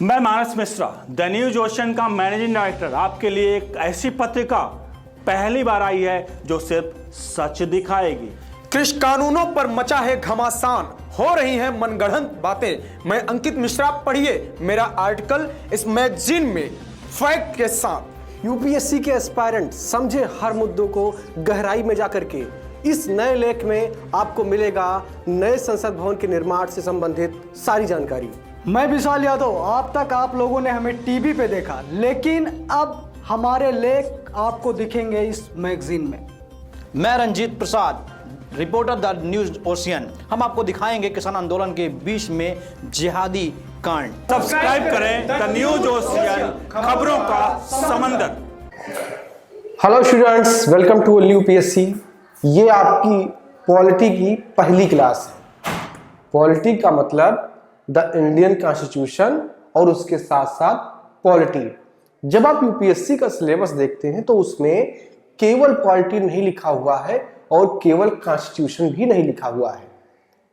मैं मानस Mishra, the news ocean का managing director, आपके लिए एक ऐसी पत्रिका पहली बार आई है जो सिर्फ सच दिखाएगी। कृषि कानूनों पर मचा है घमासान, हो रही हैं मनगढ़ंत बातें। मैं अंकित मिश्रा, पढ़िए मेरा आर्टिकल इस मैगजीन में फैक्ट के साथ। यूपीएससी के एस्पायरेंट समझे हर मुद्दों को गहराई में जाकर के। इस नए लेख में आपको मिलेगा नए संसद भवन के निर्माण से संबंधित सारी जानकारी। मैं विशाल यादव, अब तक आप लोगों ने हमें टीवी पे देखा, लेकिन अब हमारे लेख आपको दिखेंगे इस मैगजीन में। मैं Ranjit Prasad, reporter the news ocean. हम आपको दिखाएंगे किसान आंदोलन के बीच में जिहादी कांड। सब्सक्राइब करें द न्यूज ओशियन, खबरों का समंदर। Hello students, welcome to UPSC. ये आपकी पॉलिटी की पहली क्लास है। पॉलिटी का मतलब द इंडियन कॉन्स्टिट्यूशन और उसके साथ साथ पॉलिटी। जब आप यूपीएससी का सिलेबस देखते हैं तो उसमें केवल पॉलिटी नहीं लिखा हुआ है और केवल कॉन्स्टिट्यूशन भी नहीं लिखा हुआ है।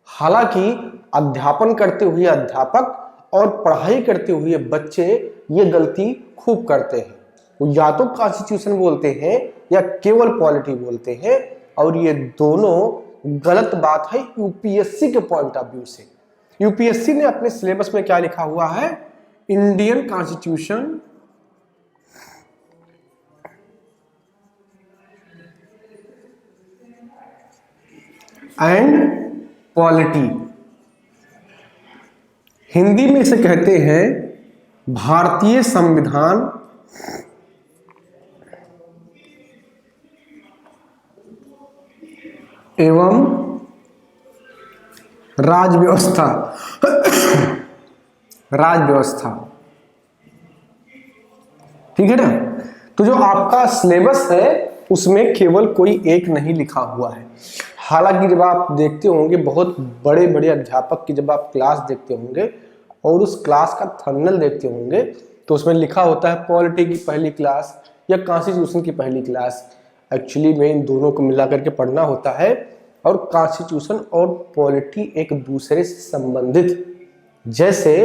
हालांकि अध्यापन करते हुए अध्यापक और पढ़ाई करते हुए बच्चे ये गलती खूब करते हैं। वो या तो कॉन्स्टिट्यूशन बोलते हैं या केवल पॉलिटी बोलते हैं, और ये दोनों गलत बात है यूपीएससी के पॉइंट ऑफ व्यू से। यूपीएससी ने अपने सिलेबस में क्या लिखा हुआ है? Indian constitution and polity. Hindi में इसे कहते हैं भारतीय संविधान एवं राज्य व्यवस्था। राज्य व्यवस्था, ठीक है ना। तो जो आपका सिलेबस है उसमें केवल कोई एक नहीं लिखा हुआ है। हालांकि जब आप देखते होंगे बहुत बड़े बड़े अध्यापक की जब आप क्लास देखते होंगे और उस क्लास का थंबनेल देखते होंगे तो उसमें लिखा होता है पॉलिटी की पहली क्लास या कॉन्स्टिट्यूशन की पहली क्लास। एक्चुअली में इन दोनों को मिला करके पढ़ना होता है, और कॉन्स्टिट्यूशन और पॉलिटी एक दूसरे से संबंधित, जैसे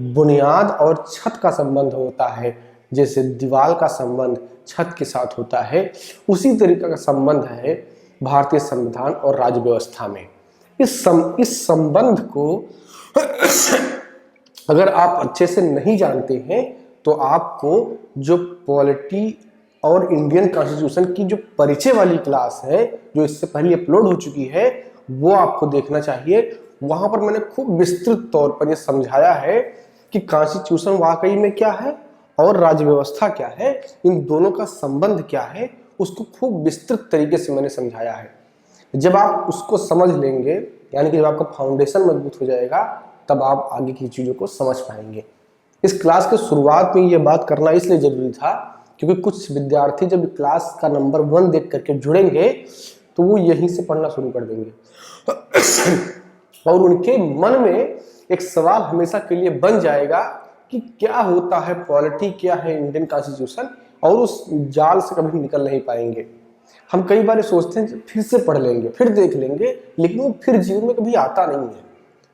बुनियाद और छत का संबंध होता है, जैसे दीवार का संबंध छत के साथ होता है, उसी तरीके का संबंध है भारतीय संविधान और राज्य व्यवस्था में। इस संबंध को अगर आप अच्छे से नहीं जानते हैं तो आपको जो पॉलिटी और इंडियन कॉन्स्टिट्यूशन की जो परिचय वाली क्लास है जो इससे पहले अपलोड हो चुकी है वो आपको देखना चाहिए। वहां पर मैंने खूब विस्तृत तौर पर यह समझाया है कि कॉन्स्टिट्यूशन वाकई में क्या है और राज्य व्यवस्था क्या है, इन दोनों का संबंध क्या है, उसको खूब विस्तृत तरीके से मैंने समझाया है। जब आप उसको समझ लेंगे, यानी कि जब आपका फाउंडेशन मजबूत हो जाएगा, तब आप आगे की चीज़ों को समझ पाएंगे। इस क्लास के शुरुआत में ये बात करना इसलिए जरूरी था क्योंकि कुछ विद्यार्थी जब क्लास का नंबर 1 देख करके जुड़ेंगे तो वो यहीं से पढ़ना शुरू कर देंगे और उनके मन में एक सवाल हमेशा के लिए बन जाएगा कि क्या होता है पॉलिटी, क्या है इंडियन कॉन्स्टिट्यूशन, और उस जाल से कभी निकल नहीं पाएंगे। हम कई बार सोचते हैं फिर से पढ़ लेंगे, फिर देख लेंगे, लेकिन वो फिर जीवन में कभी आता नहीं है।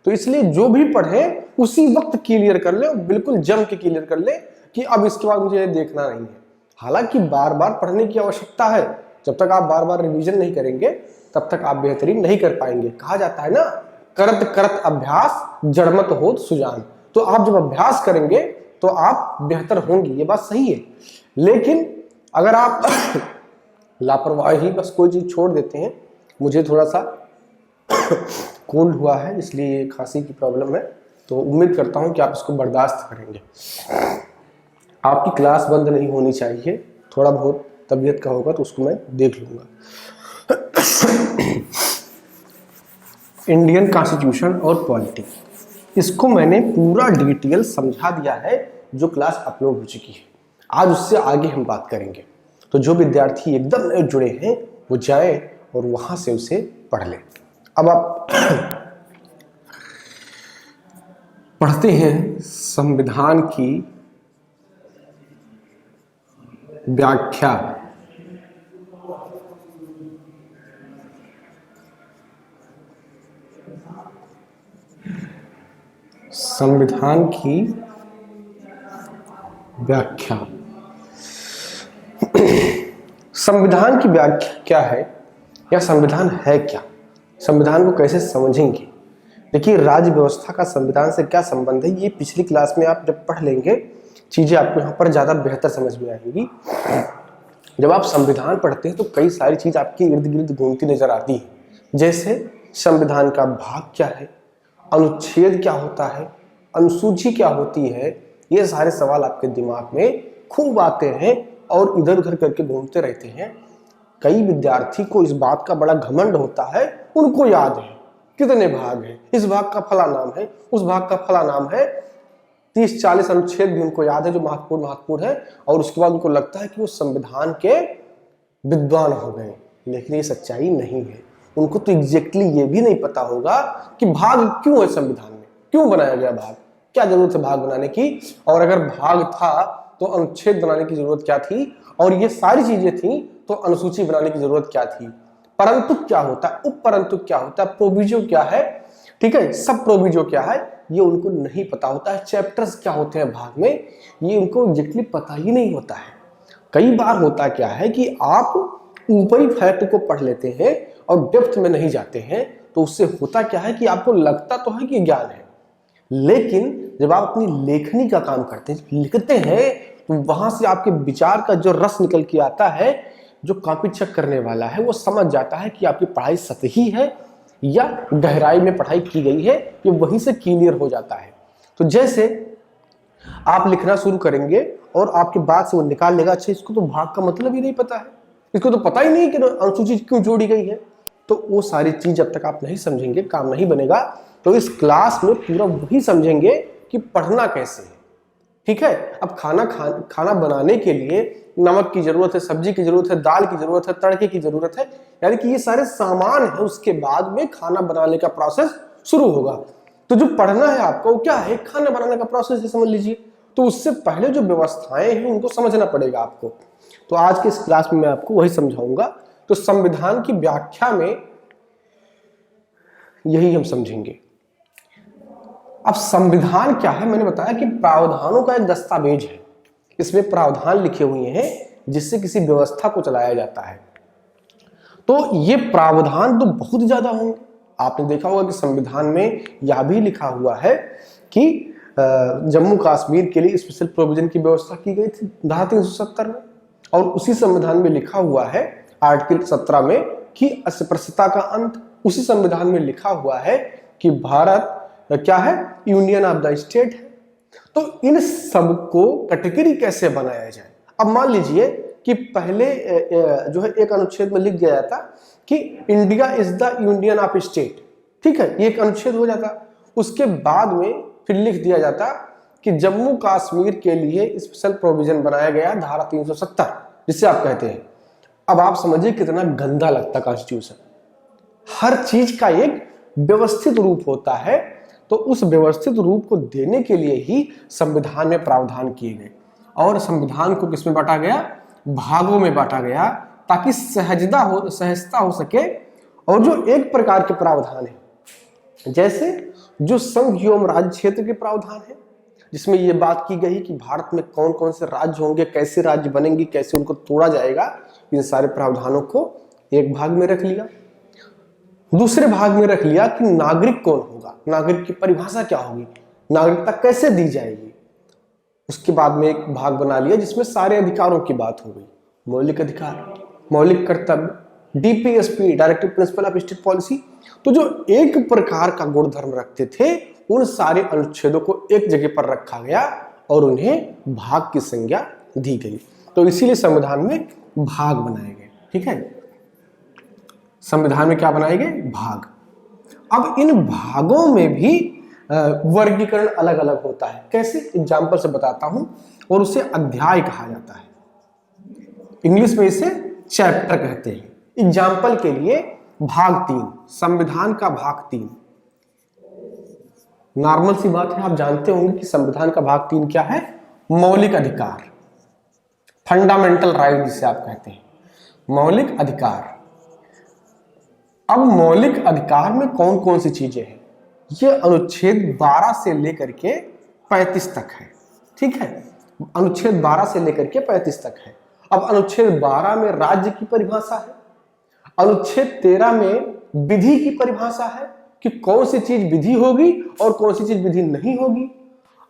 तो इसलिए जो भी पढ़े उसी वक्त क्लियर कर ले, बिल्कुल जम के क्लियर कर ले कि अब इसके बाद मुझे देखना नहीं है। हालांकि बार बार पढ़ने की आवश्यकता है। जब तक आप बार बार रिवीजन नहीं करेंगे तब तक आप बेहतरीन नहीं कर पाएंगे। कहा जाता है ना, करत करत अभ्यास जड़मत होत सुजान। तो आप जब अभ्यास करेंगे तो आप बेहतर होंगे, ये बात सही है। लेकिन अगर आप लापरवाही बस कोई चीज छोड़ देते हैं, मुझे थोड़ा सा कोल्ड हुआ है इसलिए खांसी की प्रॉब्लम है, तो उम्मीद करता हूं कि आप इसको बर्दाश्त करेंगे। आपकी क्लास बंद नहीं होनी चाहिए, थोड़ा बहुत तबीयत का होगा तो उसको मैं देख लूंगा। इंडियन कॉन्स्टिट्यूशन और पॉलिटी, इसको मैंने पूरा डिटेल समझा दिया है जो क्लास अपलोड हो चुकी है। आज उससे आगे हम बात करेंगे। तो जो विद्यार्थी एकदम नए जुड़े हैं वो जाए और वहां से उसे पढ़ लें। अब आप पढ़ते हैं संविधान की व्याख्या। संविधान की व्याख्या। संविधान की व्याख्या क्या है या संविधान है क्या, संविधान को कैसे समझेंगे। देखिए, राज्य व्यवस्था का संविधान से क्या संबंध है, ये पिछली क्लास में आप जब पढ़ लेंगे चीजें आपको यहाँ पर ज्यादा बेहतर समझ में आएंगी। जब आप संविधान पढ़ते हैं तो कई सारी चीज आपके इर्द गिर्द घूमती नजर आती है, जैसे संविधान का भाग क्या है, अनुच्छेद क्या होता है, अनुसूची क्या होती है। ये सारे सवाल आपके दिमाग में खूब आते हैं और इधर उधर करके घूमते रहते हैं। कई विद्यार्थी को इस बात का बड़ा घमंड होता है, उनको याद है कितने भाग हैं, इस भाग का फला नाम है, उस भाग का फला नाम है, 30-40 अनुच्छेद भी उनको याद है जो महत्वपूर्ण है, और उसके बाद उनको लगता है कि वो संविधान के विद्वान हो गए। लेकिन ये सच्चाई नहीं है। उनको तो एग्जैक्टली ये भी नहीं पता होगा कि भाग क्यों है संविधान में, क्यों बनाया गया भाग, क्या जरूरत है भाग बनाने की, और अगर भाग था तो अनुच्छेद बनाने की जरूरत क्या थी, और ये सारी चीजें थी तो अनुसूची बनाने की जरूरत क्या थी। परंतु क्या होता है, उप परंतु क्या होता है, प्रोविजो क्या है, ठीक है, सब प्रोविजो क्या है, ये उनको नहीं पता होता है। चैप्टर्स क्या होते हैं भाग में, ये उनको एग्जैक्टली पता ही नहीं होता है। कई बार होता क्या है कि आप ऊपरी फैक्ट को पढ़ लेते हैं और डेप्थ में नहीं जाते हैं, तो उससे होता क्या है कि आपको लगता तो है कि ज्ञान है, लेकिन जब आप अपनी लेखनी का काम करते हैं, लिखते हैं, तो वहां से आपके विचार का जो रस निकल के आता है, जो कॉपी चेक करने वाला है वो समझ जाता है कि आपकी पढ़ाई सतही है या गहराई में पढ़ाई की गई है, ये वहीं से क्लियर हो जाता है। तो जैसे आप लिखना शुरू करेंगे और आपके बाद से वो निकाल लेगा, अच्छा इसको तो भाग का मतलब ही नहीं पता है, इसको तो पता ही नहीं कि अनुसूची क्यों जोड़ी गई है। तो वो सारी चीज जब तक आप नहीं समझेंगे काम नहीं बनेगा। तो इस क्लास में पूरा वही समझेंगे कि पढ़ना कैसे है, ठीक है। अब खाना बनाने के लिए नमक की जरूरत है, सब्जी की जरूरत है, दाल की जरूरत है, तड़के की जरूरत है, यानी कि ये सारे सामान है, उसके बाद में खाना बनाने का प्रोसेस शुरू होगा। तो जो पढ़ना है आपको वो क्या है, खाना बनाने का प्रोसेस है, समझ लीजिए। तो उससे पहले जो व्यवस्थाएं हैं उनको समझना पड़ेगा आपको। तो आज के इस क्लास में मैं आपको वही समझाऊंगा। तो संविधान की व्याख्या में यही हम समझेंगे। अब संविधान क्या है, मैंने बताया कि प्रावधानों का एक दस्तावेज है, इसमें प्रावधान लिखे हुए हैं जिससे किसी व्यवस्था को चलाया जाता है। तो ये प्रावधान तो बहुत ज्यादा होंगे। आपने देखा होगा कि संविधान में यह भी लिखा हुआ है कि जम्मू कश्मीर के लिए स्पेशल प्रोविजन की व्यवस्था की गई थी धारा 370 में, और उसी संविधान में लिखा हुआ है आर्टिकल 17 में कि अस्पृश्यता का अंत। उसी संविधान में लिखा हुआ है कि भारत क्या है, यूनियन ऑफ द स्टेट है। तो इन सब को कैटेगरी कैसे बनाया जाए। अब मान लीजिए कि पहले जो है एक अनुच्छेद में लिख दिया जाता कि India is the union of state, ठीक है, ये एक अनुच्छेद हो जाता। उसके बाद में फिर लिख दिया जाता कि जम्मू कश्मीर के लिए स्पेशल प्रोविजन बनाया गया धारा 370, जिसे आप कहते हैं। अब आप समझिए कितना गंदा लगता कॉन्स्टिट्यूशन। हर चीज का एक व्यवस्थित रूप होता है, तो उस व्यवस्थित रूप को देने के लिए ही संविधान में प्रावधान किए गए, और संविधान को किसमें बांटा गया, भागों में बांटा गया, ताकि सहजता हो सके। और जो एक प्रकार के प्रावधान है, जैसे जो संघ एवं राज्य क्षेत्र के प्रावधान है, जिसमें यह बात की गई कि भारत में कौन कौन से राज्य होंगे, कैसे राज्य बनेंगे, कैसे उनको तोड़ा जाएगा, इन सारे प्रावधानों को एक भाग में रख लिया। दूसरे भाग में रख लिया कि नागरिक कौन होगा, नागरिक की परिभाषा क्या होगी, नागरिकता कैसे दी जाएगी। उसके बाद में एक भाग बना लिया जिसमें सारे अधिकारों की बात हो गई, मौलिक अधिकार, मौलिक कर्तव्य, DPSP, directive principle of state policy. तो जो एक प्रकार का गुणधर्म रखते थे, उन सारे अनुच्छेदों को एक जगह पर रखा गया और उन्हें भाग की संज्ञा दी गई। तो इसीलिए संविधान में भाग बनाए गए, ठीक है। संविधान में क्या बनाए गए, भाग। अब इन भागों में भी वर्गीकरण अलग अलग होता है। कैसे, एग्जाम्पल से बताता हूं, और उसे अध्याय कहा जाता है। इंग्लिश में इसे चैप्टर कहते हैं। एग्जाम्पल के लिए भाग 3, संविधान का भाग 3। नॉर्मल सी बात है, आप जानते होंगे कि संविधान का भाग 3 क्या है, मौलिक अधिकार, फंडामेंटल राइट जिसे आप कहते हैं, मौलिक अधिकार। अब मौलिक अधिकार में कौन कौन सी चीजें हैं, ये अनुच्छेद 12 से लेकर के 35 तक है, ठीक है। अनुच्छेद 12 से लेकर के 35 तक है। अब अनुच्छेद 12 में राज्य की परिभाषा है, अनुच्छेद 13 में विधि की परिभाषा है कि कौन सी चीज विधि होगी और कौन सी चीज विधि नहीं होगी।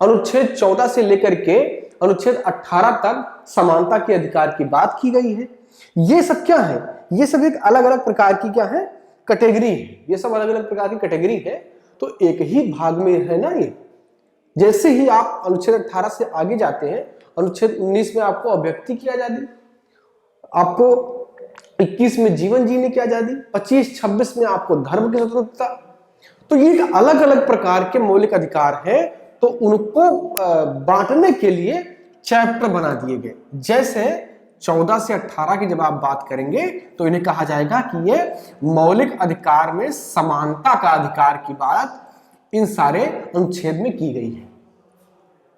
अनुच्छेद 14 से लेकर के अनुच्छेद 18 तक समानता के अधिकार की बात की गई है। ये सब क्या है? ये सब एक अलग अलग प्रकार की क्या है? कैटेगरी है। ये सब अलग अलग प्रकार की कैटेगरी है, तो एक ही भाग में है ना ये। जैसे ही आप अनुच्छेद 18 से आगे जाते हैं, अनुच्छेद 19 में आपको अभिव्यक्ति की आजादी, आपको 21 में जीवन जीने की आजादी, 25-26 में आपको धर्म की स्वतंत्रता। तो ये अलग अलग प्रकार के मौलिक अधिकार हैं, तो उनको बांटने के लिए चैप्टर बना दिए गए। जैसे 14 से 18 की जब आप बात करेंगे तो इन्हें कहा जाएगा कि ये मौलिक अधिकार में समानता का अधिकार की बात इन सारे अनुच्छेद में की गई है।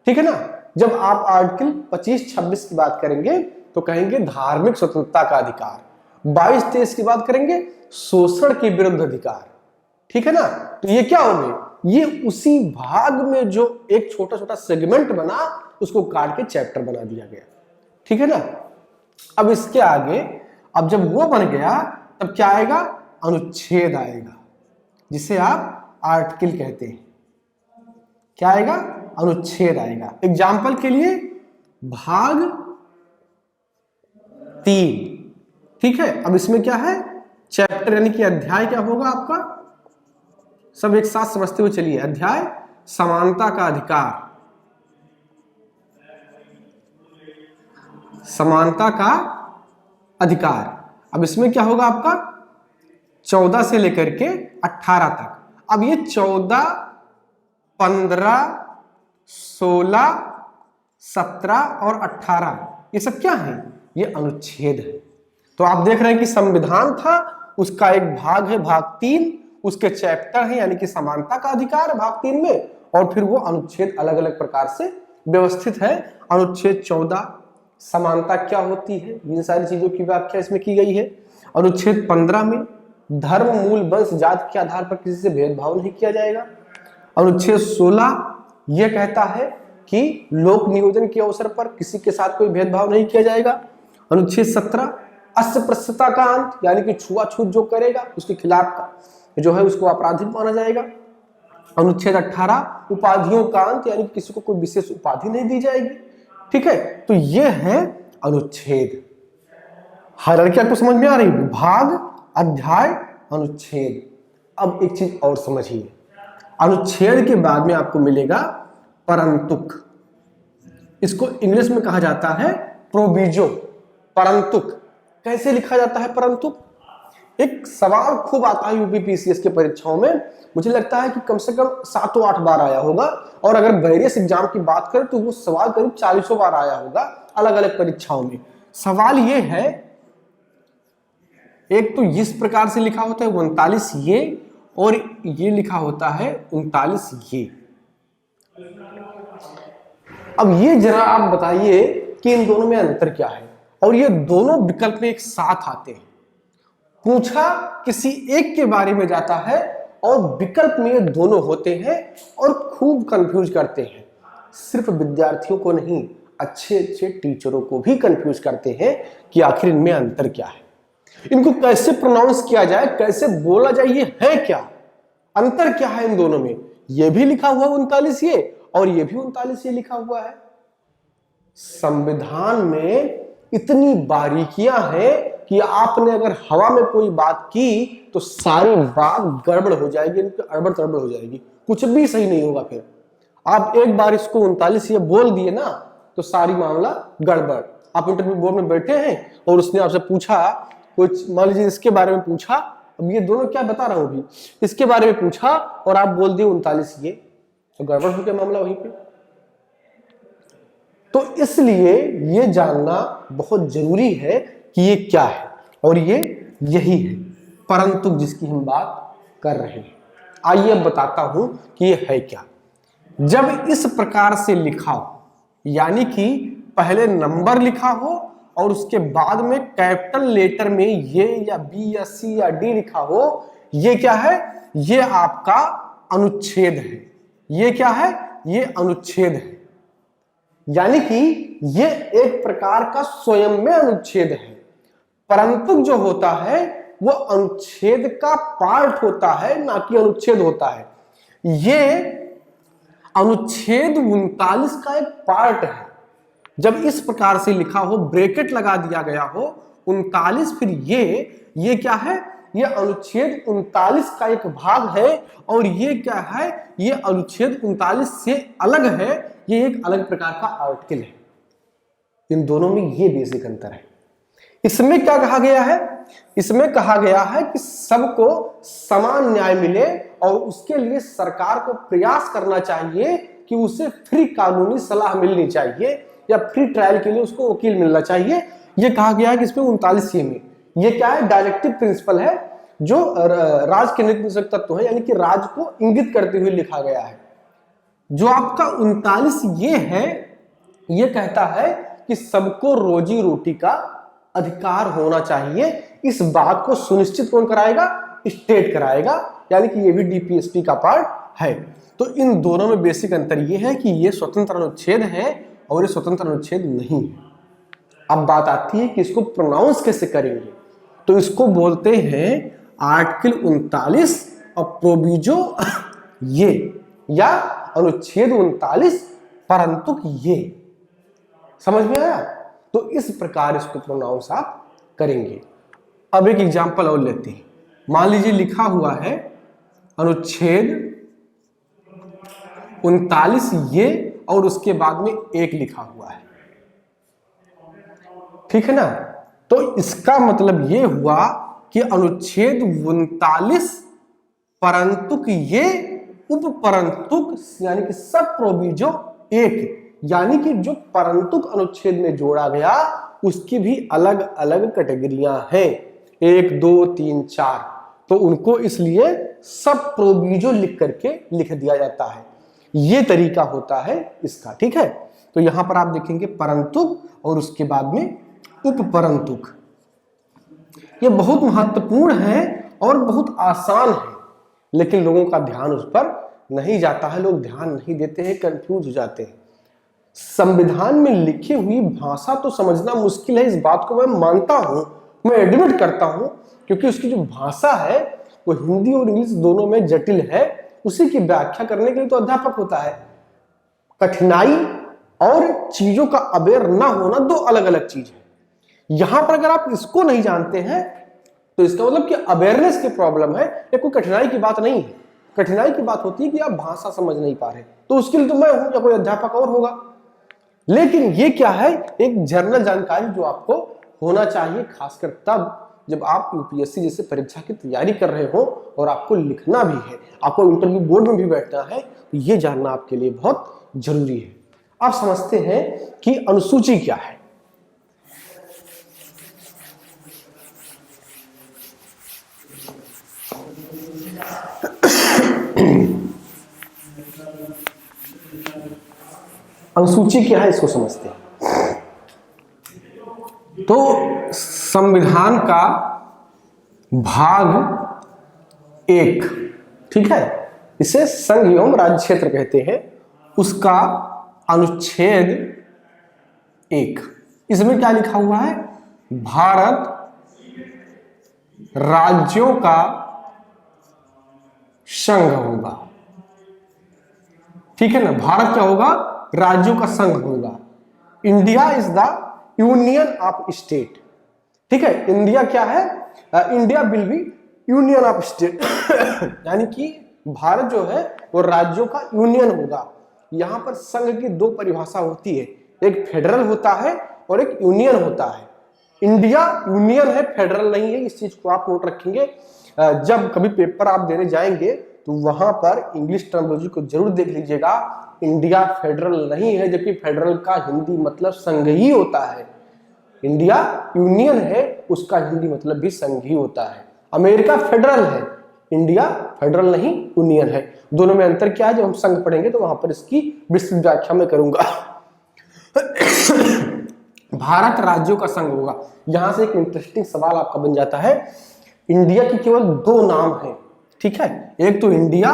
ठीक है ना। जब आप आर्टिकल 25-26 की बात करेंगे तो कहेंगे धार्मिक स्वतंत्रता का अधिकार, 22-23 की बात करेंगे शोषण के विरुद्ध अधिकार। ठीक है ना। तो ये क्या हो गए? ये उसी भाग में जो एक छोटा छोटा सेगमेंट बना उसको काट के चैप्टर बना दिया गया। ठीक है ना। अब इसके आगे, अब जब वो बन गया तब क्या आएगा? अनुच्छेद आएगा, जिसे आप आर्टिकल कहते हैं। क्या आएगा? अनुच्छेद आएगा। एग्जाम्पल के लिए भाग 3। ठीक है। अब इसमें क्या है? चैप्टर यानी कि अध्याय क्या होगा आपका? सब एक साथ समझते हुए चलिए। अध्याय समानता का अधिकार, समानता का अधिकार। अब इसमें क्या होगा आपका? 14 से लेकर के 18 तक। अब ये 14, 15, 16, 17 और 18 ये सब क्या है? ये अनुच्छेद है। तो आप देख रहे हैं कि संविधान था, उसका एक भाग है भाग 3, उसके चैप्टर है यानी कि समानता का अधिकार भाग 3 में, और फिर वो अनुच्छेद अलग अलग प्रकार से व्यवस्थित है। अनुच्छेद 14 समानता क्या होती है, इन सारी चीजों की व्याख्या इसमें की गई है। अनुच्छेद 15 में धर्म, मूल, वंश, जाति के आधार पर किसी से भेदभाव नहीं किया जाएगा। अनुच्छेद 16 यह कहता है कि लोक नियोजन के अवसर पर किसी के साथ कोई भेदभाव नहीं किया जाएगा। अनुच्छेद 17 अस्पृश्यता का अंत, यानी कि छुआछूत जो करेगा उसके खिलाफ का जो है उसको आपराधिक माना जाएगा। अनुच्छेद 18 उपाधियों का अंत, यानी कि किसी को कोई विशेष उपाधि नहीं दी जाएगी। ठीक है। तो ये है अनुच्छेद। हायरार्की आपको समझ में आ रही है? भाग, अध्याय, अनुच्छेद। अब एक चीज और समझिए, अनुच्छेद के बाद में आपको मिलेगा परंतुक। इसको इंग्लिश में कहा जाता है प्रोविजो। परंतुक कैसे लिखा जाता है? परंतुक एक सवाल खूब आता है यूपीपीसीएस के परीक्षाओं में, मुझे लगता है कि कम से कम 7-8 बार आया होगा, और अगर वेरियस एग्जाम की बात करें तो वो सवाल करीब 40 बार आया होगा अलग अलग परीक्षाओं में। सवाल ये है, एक तो इस प्रकार से लिखा होता है 39 ये, और ये लिखा होता है 39 ये। अब ये जरा आप बताइए कि इन दोनों में अंतर क्या है, और ये दोनों विकल्प में एक साथ आते हैं। पूछा किसी एक के बारे में जाता है और विकल्प में ये दोनों होते हैं और खूब कंफ्यूज करते हैं। सिर्फ विद्यार्थियों को नहीं, अच्छे अच्छे टीचरों को भी कंफ्यूज करते हैं कि आखिर इनमें अंतर क्या है, इनको कैसे प्रोनाउंस किया जाए, कैसे बोला जाए, ये है क्या, अंतर क्या है इन दोनों में। ये भी लिखा हुआ 39 ये और ये भी 39 ये लिखा हुआ है। संविधान में इतनी बारीकियां हैं कि आपने अगर हवा में कोई बात की तो सारी बात गड़बड़ हो जाएगी, अड़बड़ तड़बड़ हो जाएगी, कुछ भी सही नहीं होगा। फिर आप एक बार इसको 39 ये बोल दिए ना तो सारी मामला गड़बड़। आप इंटरव्यू बोर्ड में बैठे हैं और उसने आपसे पूछा, कुछ मान लीजिए इसके बारे में पूछा, अब ये दोनों क्या बता रहा हूं अभी, इसके बारे में पूछा और आप बोल दिए 39 ये, तो गड़बड़ हो गया मामला वहीं पे। तो इसलिए ये जानना बहुत जरूरी है कि ये क्या है, और ये यही है परंतु जिसकी हम बात कर रहे हैं। आइए अब बताता हूं कि ये है क्या। जब इस प्रकार से लिखा हो, यानी कि पहले नंबर लिखा हो और उसके बाद में कैपिटल लेटर में ये या बी या सी या डी लिखा हो, ये क्या है? ये आपका अनुच्छेद है। ये क्या है? ये अनुच्छेद है। यानी कि ये एक प्रकार का स्वयं में अनुच्छेद है। परंतु जो होता है वो अनुच्छेद का पार्ट होता है, ना कि अनुच्छेद होता है। ये अनुच्छेद 39 का एक पार्ट है। जब इस प्रकार से लिखा हो, ब्रैकेट लगा दिया गया हो 39, फिर ये क्या है, ये अनुच्छेद 39 का एक भाग है। और ये क्या है, ये अनुच्छेद 39 से अलग है, ये एक अलग प्रकार का आर्टिकल है। इन दोनों में ये बेसिक अंतर है। इसमें क्या कहा गया है, इसमें कहा गया है कि सबको समान न्याय मिले और उसके लिए सरकार को प्रयास करना चाहिए कि उसे फ्री कानूनी सलाह मिलनी चाहिए या फ्री ट्रायल के लिए उसको वकील मिलना चाहिए। यह कहा गया है कि इसमें 39 में ये क्या है, डायरेक्टिव प्रिंसिपल है जो राज के नीति तत्व है, यानी कि राज को इंगित करते हुए लिखा गया है। जो आपका 39 ये है, ये कहता है कि सबको रोजी रोटी का अधिकार होना चाहिए। इस बात को सुनिश्चित कौन कराएगा, स्टेट कराएगा, यानी कि ये भी डीपीएसपी का पार्ट है। तो इन दोनों में बेसिक अंतर ये है कि ये स्वतंत्र अनुच्छेद है और ये स्वतंत्र अनुच्छेद नहीं है। अब बात आती है कि इसको प्रोनाउंस कैसे करेंगे, तो इसको बोलते हैं आर्टिकल 39 और प्रोविजो ये, या अनुच्छेद 39 परंतु ये। समझ में आया? तो इस प्रकार इसको प्रोनाउंस आप करेंगे। अब एक एग्जांपल और लेते हैं। मान लीजिए लिखा हुआ है अनुच्छेद 39 ये, और उसके बाद में एक लिखा हुआ है, ठीक है ना। तो इसका मतलब ये हुआ कि अनुच्छेद 39 परंतुक ये उप परंतुक, यानी कि सब प्रोविजो एक, यानी कि जो परंतुक अनुच्छेद में जोड़ा गया उसकी भी अलग अलग कैटेगरियां हैं, 1 2 3 4। तो उनको इसलिए सब प्रोविजो लिख करके लिख दिया जाता है। ये तरीका होता है इसका, ठीक है। तो यहां पर आप देखेंगे परंतुक और उसके बाद में उप परंतुक। ये बहुत महत्वपूर्ण है और बहुत आसान है, लेकिन लोगों का ध्यान उस पर नहीं जाता है। लोग ध्यान नहीं देते हैं, कंफ्यूज हो जाते हैं। संविधान में लिखी हुई भाषा तो समझना मुश्किल है, इस बात को मैं मानता हूं, मैं एडमिट करता हूं, क्योंकि उसकी जो भाषा है वो हिंदी और इंग्लिश दोनों में जटिल है। उसी की व्याख्या करने के लिए तो अध्यापक होता है। कठिनाई और चीजों का अवेयर ना होना दो अलग अलग चीज है। यहां पर अगर आप इसको नहीं जानते हैं तो इसका मतलब कि अवेयरनेस की प्रॉब्लम है, या कोई कठिनाई की बात नहीं है। कठिनाई की बात होती है कि आप भाषा समझ नहीं पा रहे, तो उसके लिए तो मैं हूं या कोई अध्यापक और होगा। लेकिन ये क्या है, एक जनरल जानकारी जो आपको होना चाहिए, खासकर तब जब आप यूपीएससी जैसे परीक्षा की तैयारी कर रहे हो और आपको लिखना भी है, आपको इंटरव्यू बोर्ड में भी बैठना है, तो ये जानना आपके लिए बहुत जरूरी है। आप समझते हैं कि अनुसूची क्या है। अनुसूची क्या है इसको समझते हैं। तो संविधान का भाग 1, ठीक है, इसे संघ एवं राज्य क्षेत्र कहते हैं, उसका अनुच्छेद 1, इसमें क्या लिखा हुआ है, भारत राज्यों का संघ होगा। ठीक है ना, भारत क्या होगा, राज्यों का संघ होगा। India is the union of state. ठीक है, इंडिया क्या है, India will be union of state यानी कि भारत जो है वो राज्यों का यूनियन होगा। यहां पर संघ की दो परिभाषा होती है, एक फेडरल होता है और एक यूनियन होता है। इंडिया यूनियन है, फेडरल नहीं है, इस चीज को आप नोट रखेंगे। जब कभी पेपर आप देने जाएंगे तो वहां पर इंग्लिश टर्मिनोलॉजी को जरूर देख लीजिएगा। इंडिया फेडरल नहीं है, जबकि फेडरल का हिंदी मतलब संघ ही होता है। इंडिया यूनियन है, उसका हिंदी मतलब भी संघ ही होता है। अमेरिका फेडरल है, इंडिया फेडरल नहीं यूनियन है। दोनों में अंतर क्या है, जब हम संघ पढ़ेंगे तो वहां पर इसकी विस्तृत व्याख्या में करूंगा। भारत राज्यों का संघ होगा। यहां से एक इंटरेस्टिंग सवाल आपका बन जाता है, इंडिया की केवल दो नाम है, ठीक है, एक तो इंडिया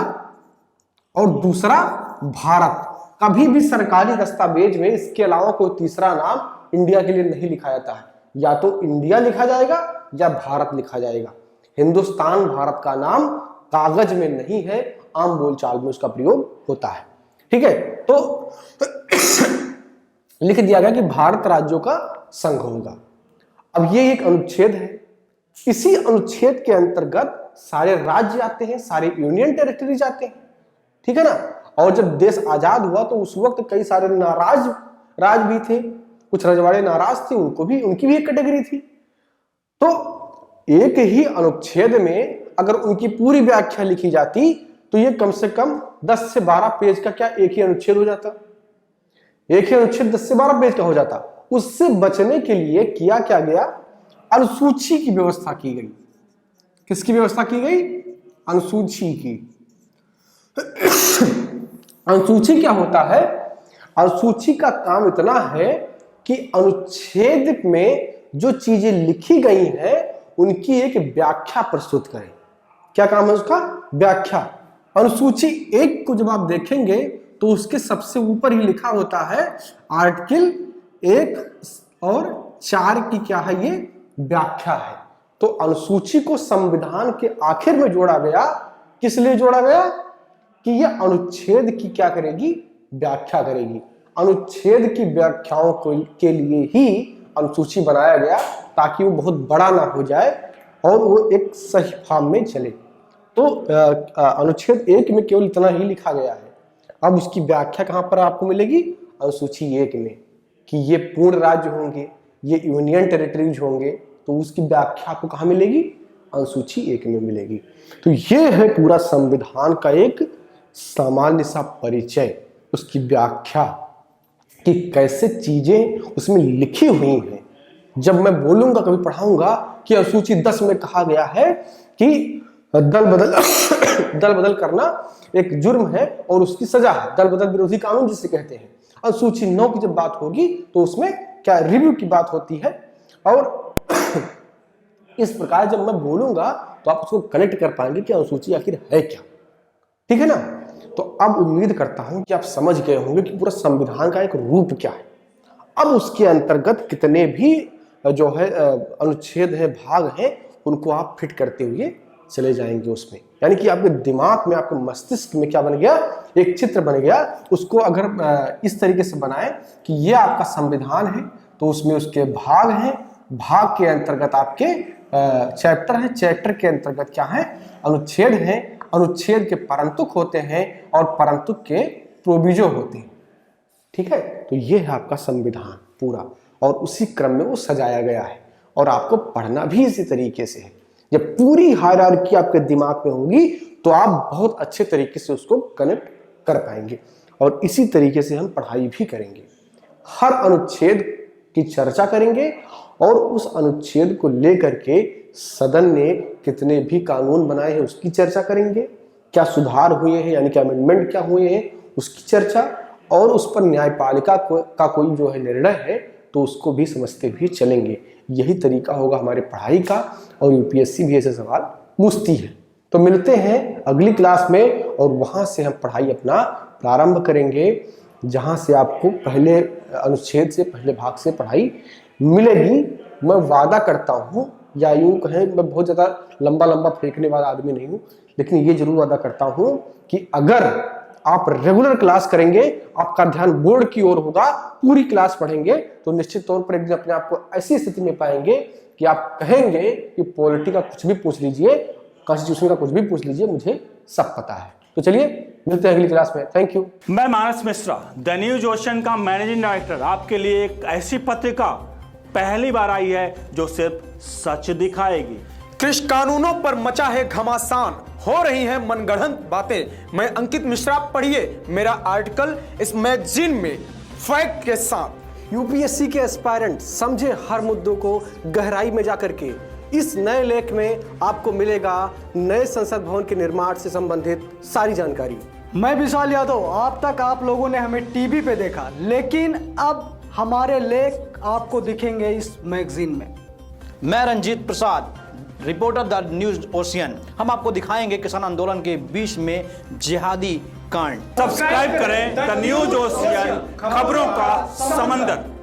और दूसरा भारत। कभी भी सरकारी दस्तावेज में इसके अलावा कोई तीसरा नाम इंडिया के लिए नहीं लिखा जाता है। या तो इंडिया लिखा जाएगा या भारत लिखा जाएगा। हिंदुस्तान भारत का नाम कागज में नहीं है, आम बोलचाल में उसका प्रयोग होता है। ठीक है, तो लिख दिया गया कि भारत राज्यों का संघ होगा। अब ये एक अनुच्छेद है, इसी अनुच्छेद के अंतर्गत सारे राज्य आते हैं, सारे यूनियन टेरिटरीज आते हैं। ठीक है ना। और जब देश आजाद हुआ तो उस वक्त कई सारे नाराज राज भी थे, कुछ रजवाड़े नाराज थे, उनकी भी एक कैटेगरी थी। तो एक ही अनुच्छेद में अगर उनकी पूरी व्याख्या लिखी जाती तो ये कम से कम 10 से 12 पेज का क्या एक ही अनुच्छेद हो जाता। एक ही अनुच्छेद 10 से 12 पेज का हो जाता। उससे बचने के लिए किया क्या गया, अनुसूची की व्यवस्था की गई। किसकी व्यवस्था की गई? अनुसूची की। अनुसूची क्या होता है? अनुसूची का काम इतना है कि अनुच्छेद में जो चीजें लिखी गई हैं उनकी एक व्याख्या प्रस्तुत करें। क्या काम है उसका? व्याख्या। अनुसूची 1 को जब आप देखेंगे तो उसके सबसे ऊपर ही लिखा होता है आर्टिकल 1 और 4 की क्या है, ये व्याख्या है। तो अनुसूची को संविधान के आखिर में जोड़ा गया। किस लिए जोड़ा गया? कि यह अनुच्छेद की क्या करेगी? व्याख्या करेगी। अनुच्छेद की व्याख्याओं के लिए ही अनुसूची बनाया गया, ताकि वो बहुत बड़ा ना हो जाए और वो एक सही फॉर्म में चले। तो अनुच्छेद 1 में केवल इतना ही लिखा गया है। अब उसकी व्याख्या कहां पर आपको मिलेगी? अनुसूची 1 में, कि ये पूर्ण राज्य होंगे, ये यूनियन टेरिटरीज होंगे। तो उसकी व्याख्या आपको कहां मिलेगी? अनुसूची 1 में मिलेगी। तो ये है पूरा संविधान का एक सामान्य सा परिचय, उसकी व्याख्या कि कैसे चीजें उसमें लिखी हुई हैं। जब मैं बोलूंगा, कभी पढ़ाऊंगा कि अनुसूची 10 में कहा गया है कि दल बदल करना एक जुर्म है और उसकी सजा है, दल बदल विरोधी कानून जिसे कहते हैं। अनुसूची 9 की जब बात होगी तो उसमें क्या रिव्यू की बात होती है। और इस प्रकार जब मैं बोलूंगा तो आप उसको कनेक्ट कर पाएंगे कि अनुसूची आखिर है क्या। ठीक है ना। तो अब उम्मीद करता हूं कि आप समझ गए होंगे कि पूरा संविधान का एक रूप क्या है। अब उसके अंतर्गत कितने भी जो है अनुच्छेद है, भाग हैं, उनको आप फिट करते हुए चले जाएंगे उसमें। यानी कि आपके दिमाग में, आपके मस्तिष्क में क्या बन गया? एक चित्र बन गया। उसको अगर इस तरीके से बनाएं कि ये आपका संविधान है, तो उसमें उसके भाग हैं, भाग के अंतर्गत आपके चैप्टर है, चैप्टर के अंतर्गत क्या है? अनुच्छेद है, अनुच्छेद के परंतुक होते हैं और परंतुक के प्रोविजो होते हैं। ठीक है। तो ये है आपका संविधान पूरा, और उसी क्रम में वो सजाया गया है। और आपको पढ़ना भी इसी तरीके से है। जब पूरी हायरार्की आपके दिमाग में होगी तो आप बहुत अच्छे तरीके से उसको कनेक्ट कर पाएंगे। और इसी तरीके से हम पढ़ाई भी करेंगे। हर अनुच्छेद की चर्चा करेंगे और उस अनुच्छेद को लेकर के सदन ने कितने भी कानून बनाए हैं उसकी चर्चा करेंगे, क्या सुधार हुए हैं यानी कि अमेंडमेंट क्या हुए हैं उसकी चर्चा, और उस पर न्यायपालिका का कोई जो है निर्णय है तो उसको भी समझते हुए चलेंगे। यही तरीका होगा हमारे पढ़ाई का, और यूपीएससी भी ऐसे सवाल पूछती है। तो मिलते हैं अगली क्लास में और वहां से हम पढ़ाई अपना प्रारंभ करेंगे, जहां से आपको पहले अनुच्छेद से, पहले भाग से पढ़ाई मिलेगी। मैं वादा करता हूं, या यूं कहें, मैं बहुत ज़्यादा लंबा फेंकने वाला आदमी नहीं हूं, लेकिन ये जरूर वादा करता हूं कि अगर आप रेगुलर क्लास करेंगे, आपका ध्यान बोर्ड की ओर होगा, पूरी क्लास पढ़ेंगे, तो निश्चित तौर पर एक दिन अपने आप को ऐसी स्थिति में पाएंगे कि आप कहेंगे कि पॉलिटी का कुछ भी पूछ लीजिए, कॉन्स्टिट्यूशन का कुछ भी पूछ लीजिए, मुझे सब पता है। तो चलिए मिलते हैं अगली क्लास में। Thank you. मैं मानस मिश्रा, द न्यूज ओशन का मैनेजिंग डायरेक्टर, आपके लिए एक ऐसी पत्रिका पहली बार आई है जो सिर्फ सच दिखाएगी। कृषि कानूनों पर मचा है घमासान, हो रही हैं मनगढ़ंत बातें। मैं अंकित मिश्रा, पढ़िए मेरा आर्टिकल इस मैगजीन में फैक्ट के साथ। यूपीएससी के एस्पायरेंट समझे हर मुद्दों को गहराई में जाकर के। इस नए लेख में आपको मिलेगा नए संसद भवन के निर्माण से संबंधित सारी जानकारी। मैं विशाल यादव, अब तक आप लोगों ने हमें टीवी पे देखा, लेकिन अब हमारे लेख आपको दिखेंगे इस मैगजीन में। मैं Ranjit Prasad, reporter the news ocean. हम आपको दिखाएंगे किसान आंदोलन के बीच में जिहादी कांड। सब्सक्राइब करें द न्यूज ओशियन, खबरों का समंदर।